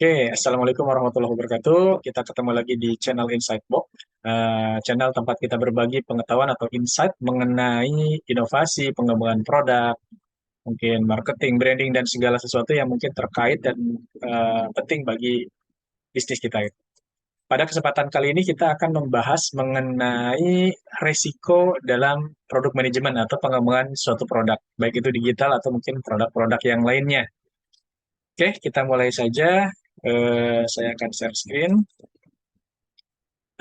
Oke, Assalamualaikum warahmatullahi wabarakatuh. Kita ketemu lagi di channel Insight Box, channel tempat kita berbagi pengetahuan atau insight mengenai inovasi, pengembangan produk, mungkin marketing, branding, dan segala sesuatu yang mungkin terkait dan penting bagi bisnis kita. Pada kesempatan kali ini kita akan membahas mengenai resiko dalam produk manajemen atau pengembangan suatu produk, baik itu digital atau mungkin produk-produk yang lainnya. Oke, kita mulai saja. Saya akan share screen.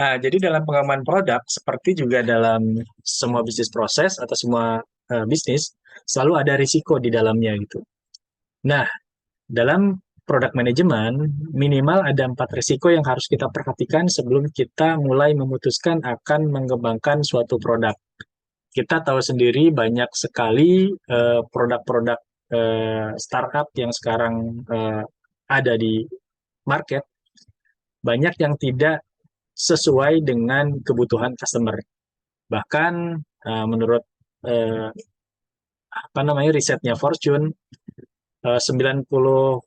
Nah, jadi dalam pengembangan produk, seperti juga dalam semua bisnis proses atau semua bisnis, selalu ada risiko di dalamnya gitu. Nah, dalam produk manajemen, minimal ada 4 risiko yang harus kita perhatikan sebelum kita mulai memutuskan akan mengembangkan suatu produk. Kita tahu sendiri banyak sekali produk-produk startup yang sekarang ada di market, banyak yang tidak sesuai dengan kebutuhan customer. Bahkan menurut eh, risetnya Fortune, 90%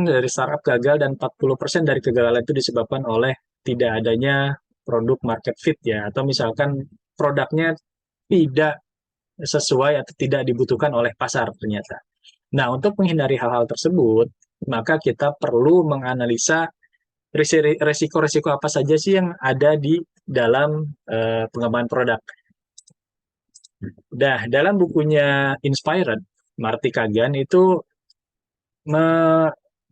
dari startup gagal dan 40% dari kegagalan itu disebabkan oleh tidak adanya produk market fit ya, atau misalkan produknya tidak sesuai atau tidak dibutuhkan oleh pasar ternyata. Nah, untuk menghindari hal-hal tersebut, maka kita perlu menganalisa resiko-resiko apa saja sih yang ada di dalam pengembangan produk. Nah, dalam bukunya Inspired, Marty Kagan itu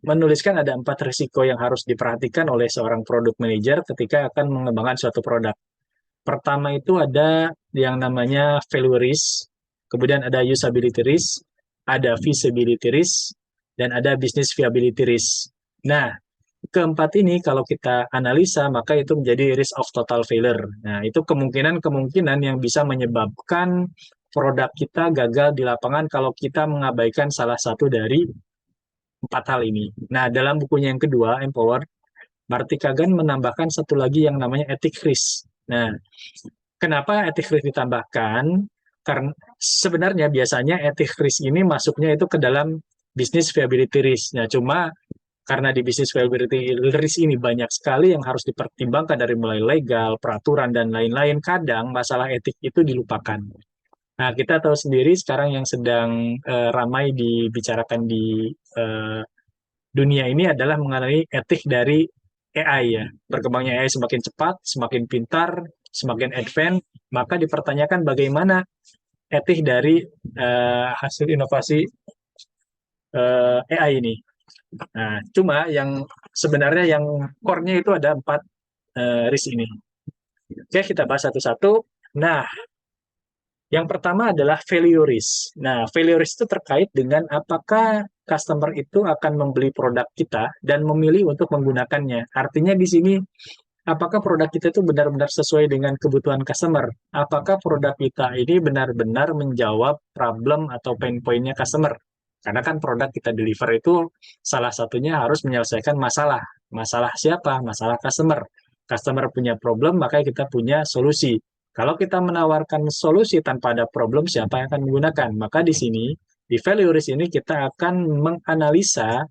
menuliskan ada 4 risiko yang harus diperhatikan oleh seorang product manager ketika akan mengembangkan suatu produk. Pertama itu ada yang namanya value risk, kemudian ada usability risk, ada feasibility risk, dan ada business viability risk. Nah, keempat ini kalau kita analisa maka itu menjadi risk of total failure. Nah, itu kemungkinan-kemungkinan yang bisa menyebabkan produk kita gagal di lapangan kalau kita mengabaikan salah satu dari 4 hal ini. Nah, dalam bukunya yang kedua, Empower, Marty Kagan menambahkan satu lagi yang namanya ethic risk. Nah, kenapa ethic risk ditambahkan? Karena sebenarnya biasanya ethic risk ini masuknya itu ke dalam business viability risk. Nah, cuma karena di bisnis viability risk ini banyak sekali yang harus dipertimbangkan dari mulai legal, peraturan, dan lain-lain. Kadang masalah etik itu dilupakan. Nah, kita tahu sendiri sekarang yang sedang ramai dibicarakan di dunia ini adalah mengenai etik dari AI ya. Berkembangnya AI semakin cepat, semakin pintar, semakin advance, maka dipertanyakan bagaimana etik dari hasil inovasi AI ini. Nah, cuma yang sebenarnya yang core-nya itu ada 4 risk ini. Oke, kita bahas satu-satu. Nah, yang pertama adalah value risk. Nah, value risk itu terkait dengan apakah customer itu akan membeli produk kita dan memilih untuk menggunakannya. Artinya di sini, apakah produk kita itu benar-benar sesuai dengan kebutuhan customer? Apakah produk kita ini benar-benar menjawab problem atau pain point-nya customer? Karena kan produk kita deliver itu salah satunya harus menyelesaikan masalah. Masalah siapa? Masalah customer. Customer punya problem, maka kita punya solusi. Kalau kita menawarkan solusi tanpa ada problem, siapa yang akan menggunakan? Maka di sini, di value risk ini kita akan menganalisa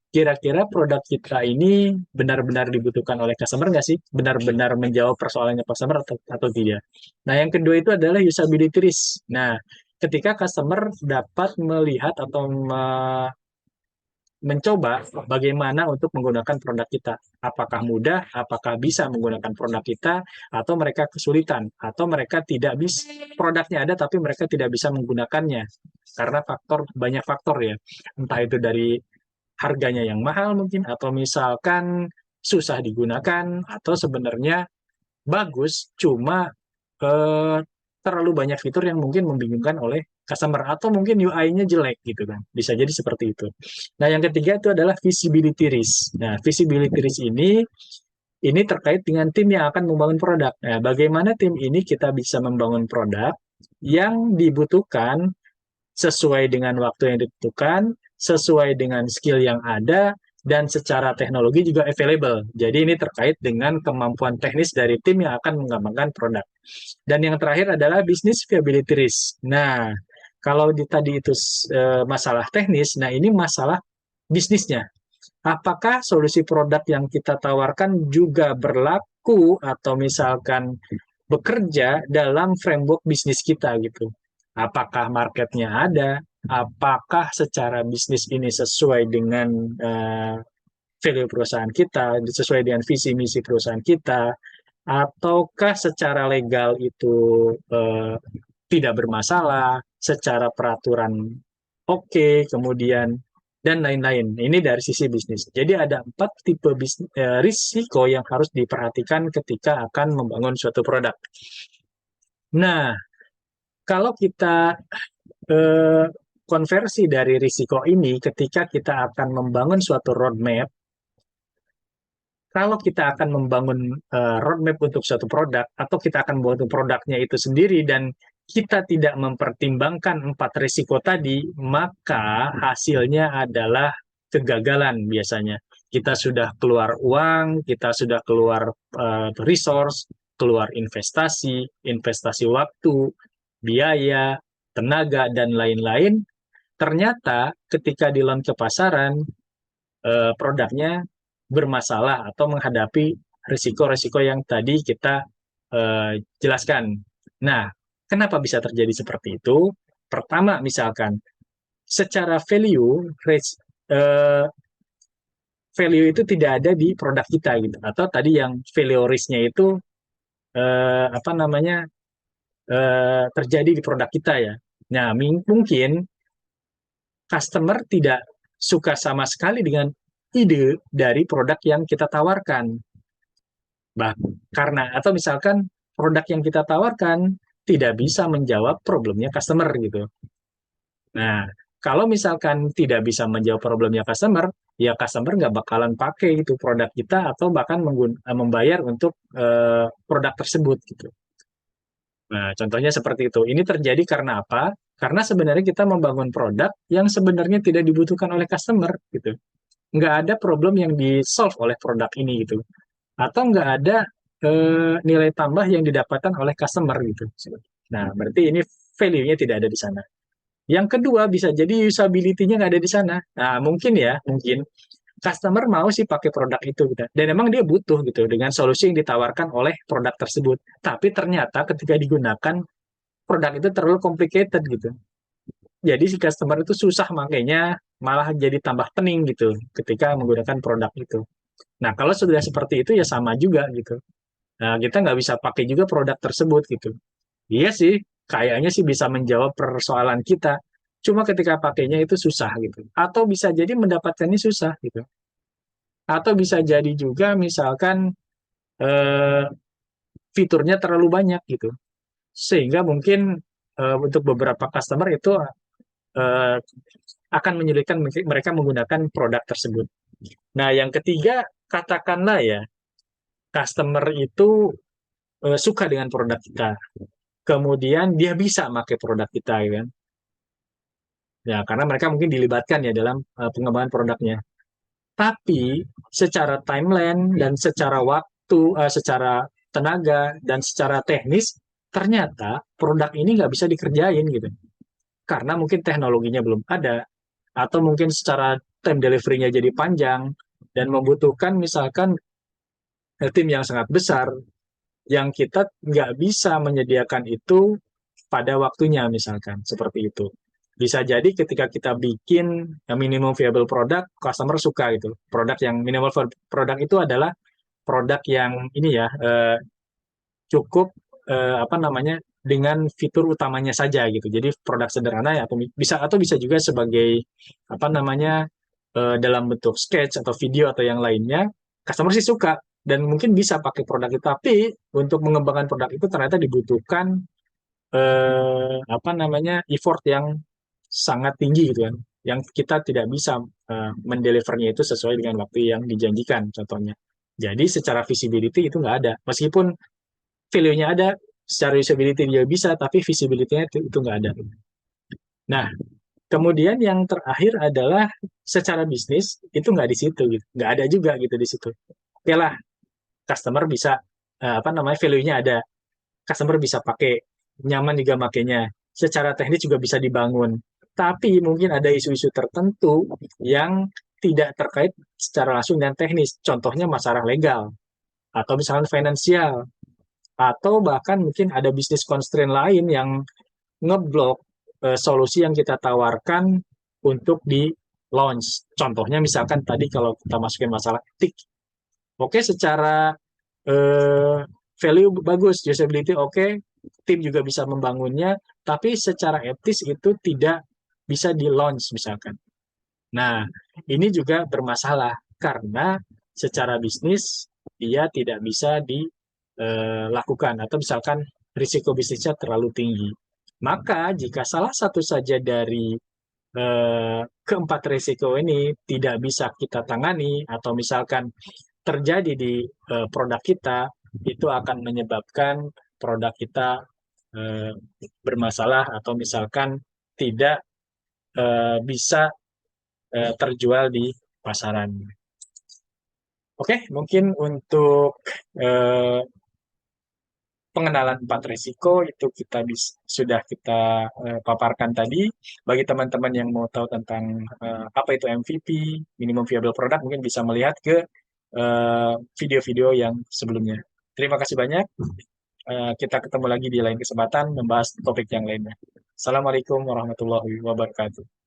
kira-kira produk kita ini benar-benar dibutuhkan oleh customer nggak sih? Benar-benar menjawab persoalannya customer atau tidak? Nah, yang kedua itu adalah usability risk. Nah, ketika customer dapat melihat atau mencoba bagaimana untuk menggunakan produk kita. Apakah mudah, apakah bisa menggunakan produk kita, atau mereka kesulitan, atau mereka tidak bisa, produknya ada tapi mereka tidak bisa menggunakannya. Karena banyak faktor ya. Entah itu dari harganya yang mahal mungkin, atau misalkan susah digunakan, atau sebenarnya bagus, cuma eh, terlalu banyak fitur yang mungkin membingungkan oleh customer atau mungkin UI-nya jelek gitu kan. Bisa jadi seperti itu. Nah, yang ketiga itu adalah visibility risk. Nah, visibility risk ini terkait dengan tim yang akan membangun produk. Nah, bagaimana tim ini kita bisa membangun produk yang dibutuhkan sesuai dengan waktu yang dibutuhkan, sesuai dengan skill yang ada, dan secara teknologi juga available. Jadi ini terkait dengan kemampuan teknis dari tim yang akan mengembangkan produk. Dan yang terakhir adalah business viability risk. Nah, kalau tadi itu masalah teknis, nah ini masalah bisnisnya. Apakah solusi produk yang kita tawarkan juga berlaku atau misalkan bekerja dalam framework bisnis kita gitu. Apakah marketnya ada? Apakah secara bisnis ini sesuai dengan value perusahaan kita, sesuai dengan visi misi perusahaan kita, ataukah secara legal itu tidak bermasalah, secara peraturan oke, kemudian dan lain-lain. Ini dari sisi bisnis. Jadi ada 4 tipe risiko yang harus diperhatikan ketika akan membangun suatu produk. Nah, kalau kita eh, konversi dari risiko ini ketika kita akan membangun suatu roadmap, kalau kita akan membangun roadmap untuk suatu produk atau kita akan membangun produknya itu sendiri dan kita tidak mempertimbangkan 4 risiko tadi, maka hasilnya adalah kegagalan biasanya. Kita sudah keluar uang, kita sudah keluar resource, keluar investasi, investasi waktu, biaya, tenaga, dan lain-lain. Ternyata ketika di-launch ke pasaran, produknya bermasalah atau menghadapi risiko-risiko yang tadi kita jelaskan. Nah, kenapa bisa terjadi seperti itu? Pertama, misalkan secara value, value itu tidak ada di produk kita gitu. Atau tadi yang value risk-nya itu apa namanya terjadi di produk kita ya. Nah, mungkin customer tidak suka sama sekali dengan ide dari produk yang kita tawarkan. Karena atau misalkan produk yang kita tawarkan tidak bisa menjawab problemnya customer gitu. Nah, kalau misalkan tidak bisa menjawab problemnya customer, ya customer nggak bakalan pakai itu produk kita atau bahkan membayar untuk produk tersebut gitu. Nah, contohnya seperti itu. Ini terjadi karena apa? Karena sebenarnya kita membangun produk yang sebenarnya tidak dibutuhkan oleh customer gitu. Nggak ada problem yang di-solve oleh produk ini gitu. Atau nggak ada nilai tambah yang didapatkan oleh customer gitu. Nah, berarti ini value-nya tidak ada di sana. Yang kedua, bisa jadi usability-nya nggak ada di sana. Nah, mungkin ya, mungkin customer mau sih pakai produk itu gitu. Dan emang dia butuh gitu dengan solusi yang ditawarkan oleh produk tersebut. Tapi ternyata ketika digunakan produk itu terlalu complicated gitu. Jadi si customer itu susah makanya malah jadi tambah pening gitu ketika menggunakan produk itu. Nah, kalau sudah seperti itu ya sama juga gitu. Nah, kita nggak bisa pakai juga produk tersebut gitu. Iya sih, kayaknya sih bisa menjawab persoalan kita. Cuma ketika pakainya itu susah gitu. Atau bisa jadi mendapatkannya susah gitu. Atau bisa jadi juga misalkan eh, fiturnya terlalu banyak gitu. Sehingga mungkin untuk beberapa customer itu eh, akan menyulitkan mereka menggunakan produk tersebut. Nah, yang ketiga, katakanlah ya, customer itu suka dengan produk kita. Kemudian dia bisa pakai produk kita, ya kan? Ya, karena mereka mungkin dilibatkan ya dalam pengembangan produknya. Tapi secara timeline dan secara waktu, secara tenaga dan secara teknis, ternyata produk ini nggak bisa dikerjain gitu. Karena mungkin teknologinya belum ada, atau mungkin secara time delivery-nya jadi panjang, dan membutuhkan misalkan tim yang sangat besar, yang kita nggak bisa menyediakan itu pada waktunya misalkan, seperti itu. Bisa jadi ketika kita bikin minimum viable product, customer suka gitu. Produk yang minimal product itu adalah produk yang ini ya cukup apa namanya dengan fitur utamanya saja gitu. Jadi produk sederhana ya atau bisa juga sebagai apa namanya dalam bentuk sketch atau video atau yang lainnya. Customer sih suka dan mungkin bisa pakai produk itu. Tapi untuk mengembangkan produk itu ternyata dibutuhkan apa namanya effort yang sangat tinggi gitu kan, yang kita tidak bisa mendelivernya itu sesuai dengan waktu yang dijanjikan contohnya. Jadi secara visibility itu nggak ada, meskipun value-nya ada, secara usability dia bisa, tapi visibility-nya itu nggak ada. Nah, kemudian yang terakhir adalah secara bisnis itu nggak di situ, gitu. Nggak ada juga gitu di situ. Oke lah, customer bisa apa namanya value-nya ada, customer bisa pakai, nyaman juga makainya, secara teknis juga bisa dibangun. Tapi mungkin ada isu-isu tertentu yang tidak terkait secara langsung dengan teknis. Contohnya masalah legal, atau misalnya finansial, atau bahkan mungkin ada bisnis constraint lain yang ngeblok solusi yang kita tawarkan untuk di launch. Contohnya misalkan tadi kalau kita masukin masalah etik, oke secara eh, value bagus, usability oke, tim juga bisa membangunnya, tapi secara etis itu tidak bisa di launch misalkan. Nah, ini juga bermasalah karena secara bisnis dia tidak bisa dilakukan atau misalkan risiko bisnisnya terlalu tinggi. Maka jika salah satu saja dari keempat risiko ini tidak bisa kita tangani atau misalkan terjadi di produk kita, itu akan menyebabkan produk kita eh, bermasalah atau misalkan tidak bisa terjual di pasaran. Oke, mungkin untuk eh, pengenalan empat risiko itu sudah kita paparkan tadi. Bagi teman-teman yang mau tahu tentang apa itu MVP, minimum viable product, mungkin bisa melihat ke video-video yang sebelumnya. Terima kasih banyak. Kita ketemu lagi di lain kesempatan membahas topik yang lainnya. Assalamualaikum warahmatullahi wabarakatuh.